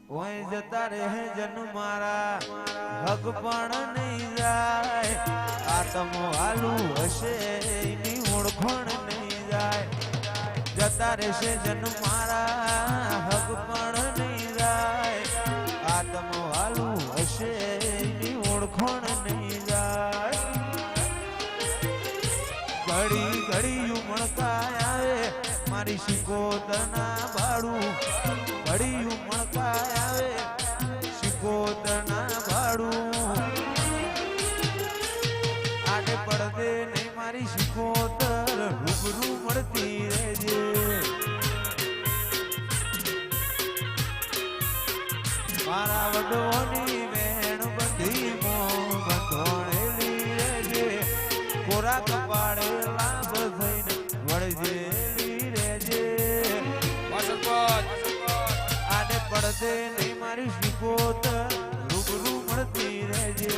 ઓય જતા રહે જન મારા હક પણ નહીં જાય આતમ હાલું હશે એની ઓળખણ નહીં જાય જતા રહેશે જન મારા હક પણ નહીં જાય આતમ હાલું હશે એની ઓળખણ નહીં જાય ઘડી ઘડી ઉમળકા આવે મારી શિકોતના બાળું ઘડી ઉમળકા આવે શિકોતના ભાડું આડે પડદે નહીં મારી શિકોતર રૂબરૂ મળતી રહેજે મારા વડોની વેણ બધી બંધોણેલી રહેજે કોરા કપાળે લાભ થઈને વળજેલી રહેજે આડે પડદે નહીં મારી શિકોતર રૂબરૂ મળતી રહેજે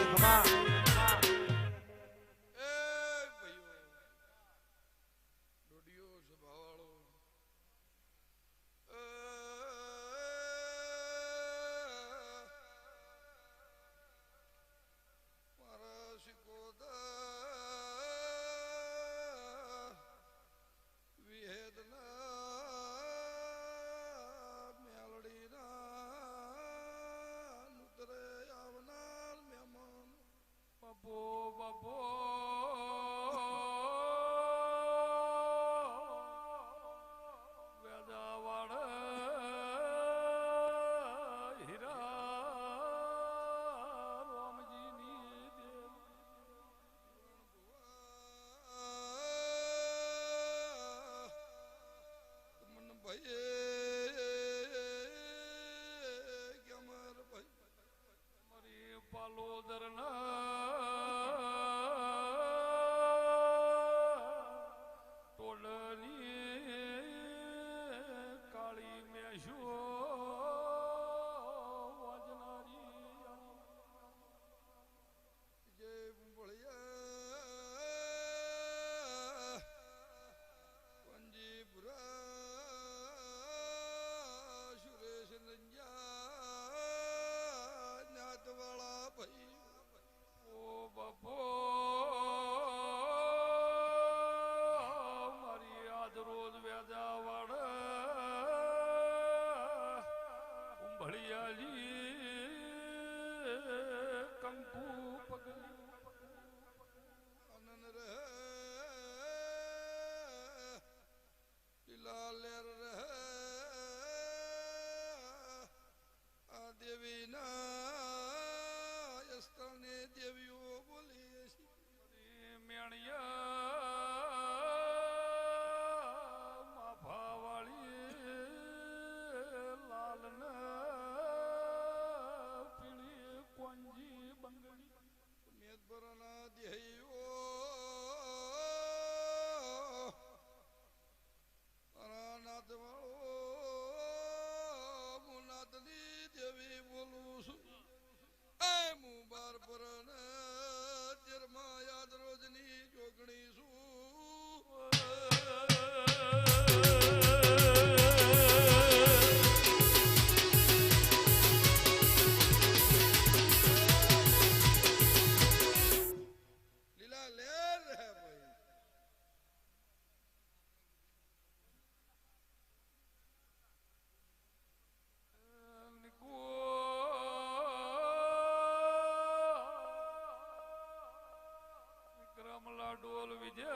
વિજય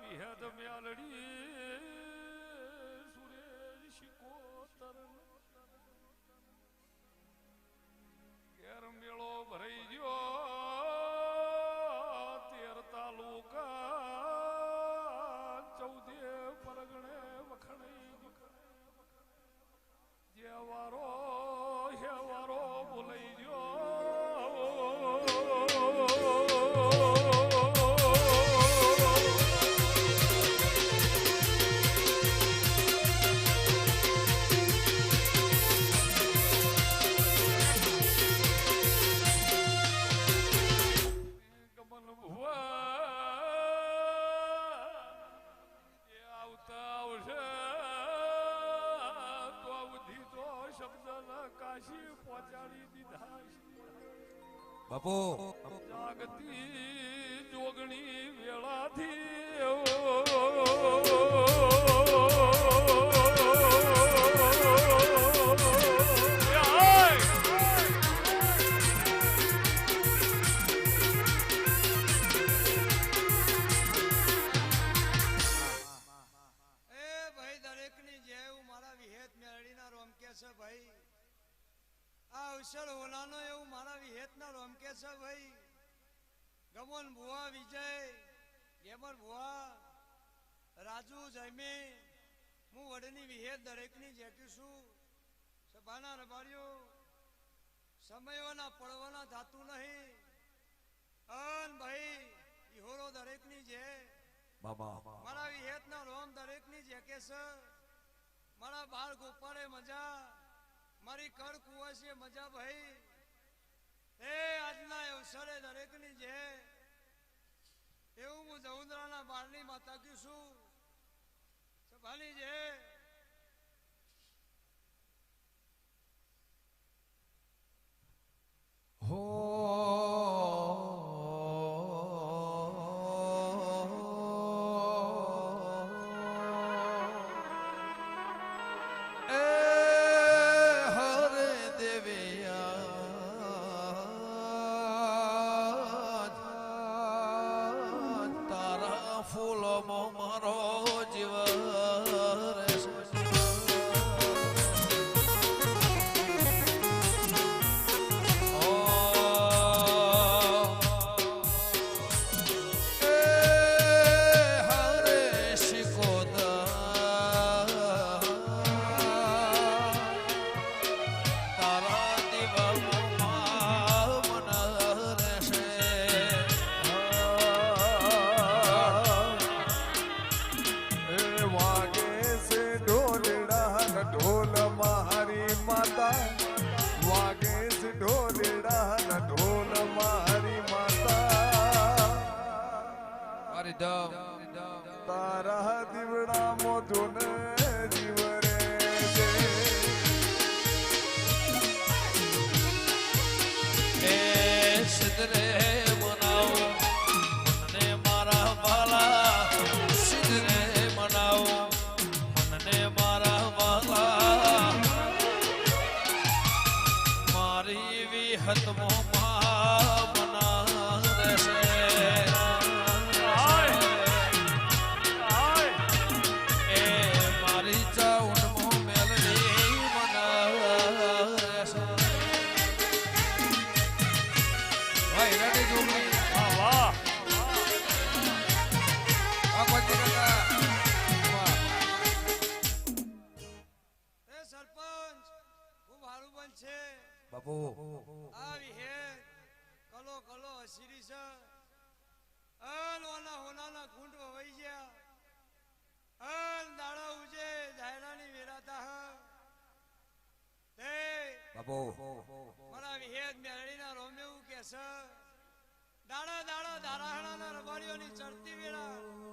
વિહદ મ્યાલડી સુરેશ શિકોતર ઘેર મેળો ભરાઈ ગયો 13 તાલુકા 14 પરગણે વખણાઈ જે વારો હે વારો બોલાઈ ગયો બાપુ જાગતી જોગણી વેળાથી અવસર હોલાનો એવું મારા વિહેતના રોમકે છે ભાઈ ગમન ભુવા વિજય ગેમર ભુવા રાજુ જયમી હું વડની વિહેત દરેકની જેટી છું સભાના રબારીઓ સમયોના પડવાના થાતું નહીં અન ભાઈ ઈહોરો દરેકની જે બાબા મારા વિહેતના રોમ દરેકની જે કે છે મારા બાળ ગોપાળે મજા મારી કર કુવાસી મજા ભાઈ એ આજના અવસરે દરેકની જે એવું હું જઉંદરાના બારની માતા કી છું સભાની જે હો તારા દીવડા મોઢું જીવ રે સિદ્ધરે મનાવો મનને મારા વાલા સિદ્ધરે મનાવો મનને મારા વાલા મારી વિહતમો મના રહેશે બાપુ આવી હે કલો કલો હસીરી છે અન ઓના હોનાના ગુંડ વહી ગયા અન દાડા ઉજે જાયરાની વેરાતા હ તે બાપુ મારા વિહેદ મેળીના રોમે એવું કે છે દાડા દાડા દારાહણાના રબારીઓની ચડતી વેળા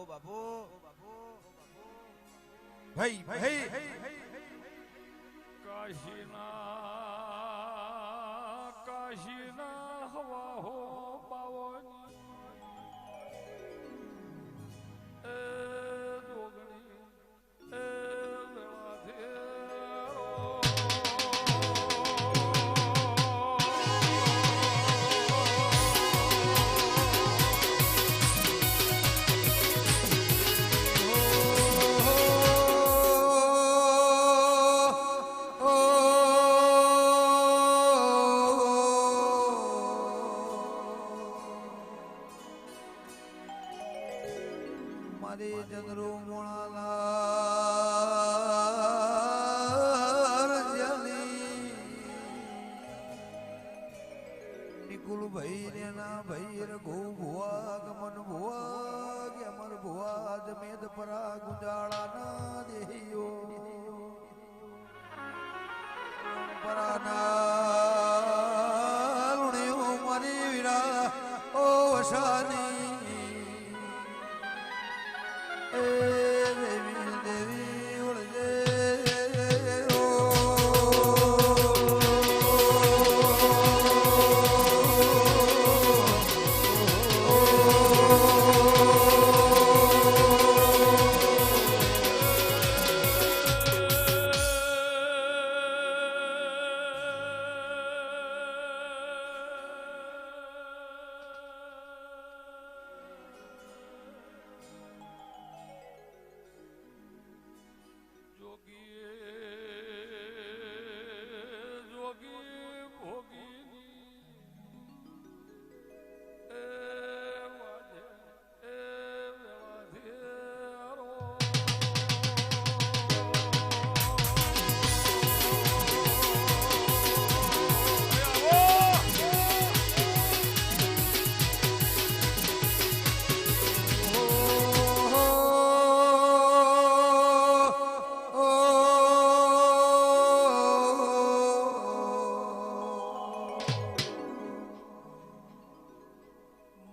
ઓ બાપુ ભાઈ ભાઈ કાશીના હવા હો પાવન એ જોગણી એ મારી ચંદ્રુ મોણાલા નિકુલ ભાઈ ને ના ભાઈ રઘુ ભુવા ગમન ભુવા કે અમર ભુવા જમેદ પરા ગુંજાળા ના દેહીઓ પરાના લુણીઓ મારી વીરા ઓ વસાની એ દેવી દેવી ઉડજે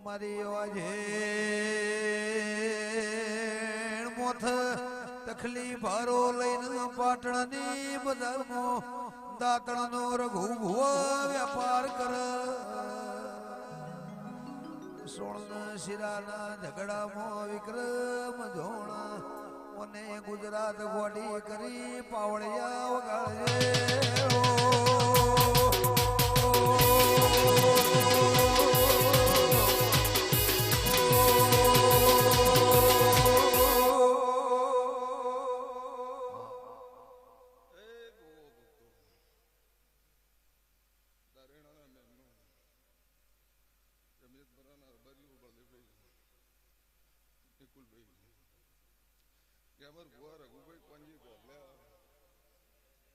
મારી વાજે મોથ તખલી ભારો લઈને પાટણની બજારમાં દાતણનો રઘુ ભુવા વ્યાપાર કર સોળના શિરાના ઝઘડામાં વિક્રમ જોણા મને ગુજરાત ગોડી કરી પાવળિયા વગાડજે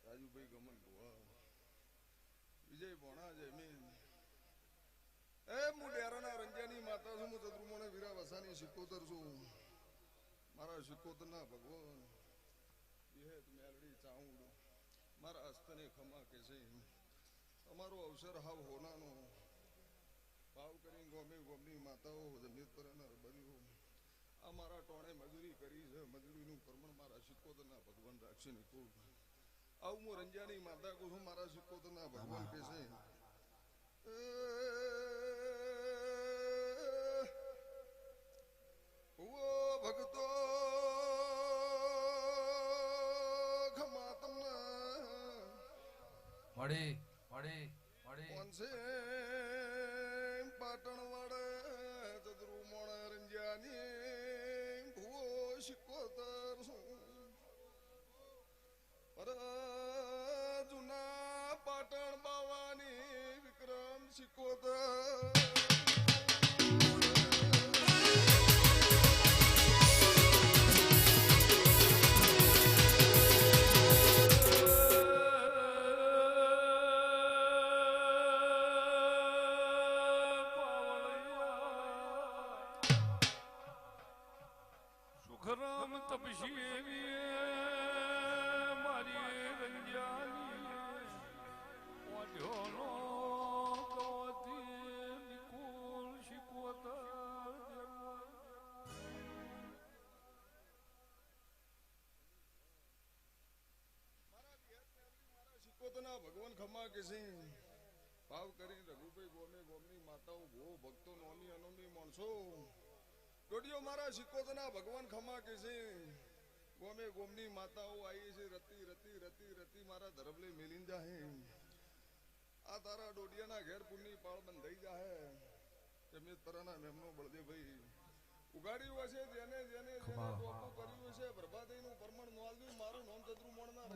રાજુભાઈ ગમન ભુવા વિજય ભોણા જમીન એ હું ડેરાના રંજાની માતા છું. હું ચંદ્રુમોને વીરા વસાની સિકોતર છું. મારા સિકોતરના ભગવાન વિહેત મેલડી ચાઉડ મારા હસ્તને ખમા કે છે. તમારો અવસર હાવ હોનાનો ભાવ કરી ગોમે ગોમની માતાઓ જમીન પર બન્યું. આ મારા ટોણે મજૂરી કરી છે. મજૂરીનું કર્મણ મારા સિકોતરના ભગવાન રાખશે નિકુલ. આવું હું રંજાની માતા કહું છું. મારા સિકોતરના ભગવાન કે છે ભક્તો ખમા તમને મળી મળી મળી કોણ છે પાટણ વાળે ચંદ્રુમોણ રંજાની ભૂવો સિકોતર પર જૂના પાટણ બાવાની વિક્રમ સિકોતર સુખરામ તપસી મારી શિકોતના ભગવાન ખમા કેસી ભાવ કરી રઘુભાઈ ગોમે ગોમની માતાઓ ભો ભક્તો નોની અનોની માણસો ડોડિયો મારા શિકોતના ભગવાન ખમા કેસી ગોમે ગોમની માતાઓ આવી છે રતી રતી રતી રતી મારા ધરબલે મેલીન જાહે આ તારા ડોડિયાના ઘેર પુણ્ય પાળ બંધાઈ જાહે તેમને તરાના મેમનો બળદેવભાઈ ઉગાડ્યું હશે જેને જેને જેને ટોપું કર્યું હશે પ્રભાતઈનું પરમણ નોંધ્યું મારું નોમ ચતુર મોણના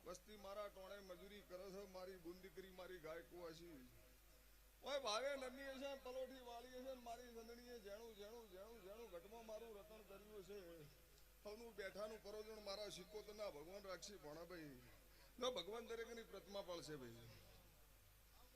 વસ્તી મારા ટોણે મજૂરી કરે છે મારી બુન દીકરી મારી ગાય કુવાસી ઓય ભાવે નમી છે પલોઠી વાળી છે મારી સંદણીએ જેણું જેણું જેણું જેણું ઘટમાં મારું રતન કર્યું છે હવનું બેઠાનું પરોજણ મારા શિકોતના ભગવાન રાખશી ભણાભાઈ ન ભગવાન દરેકની પ્રતિમા પાળશે ભાઈ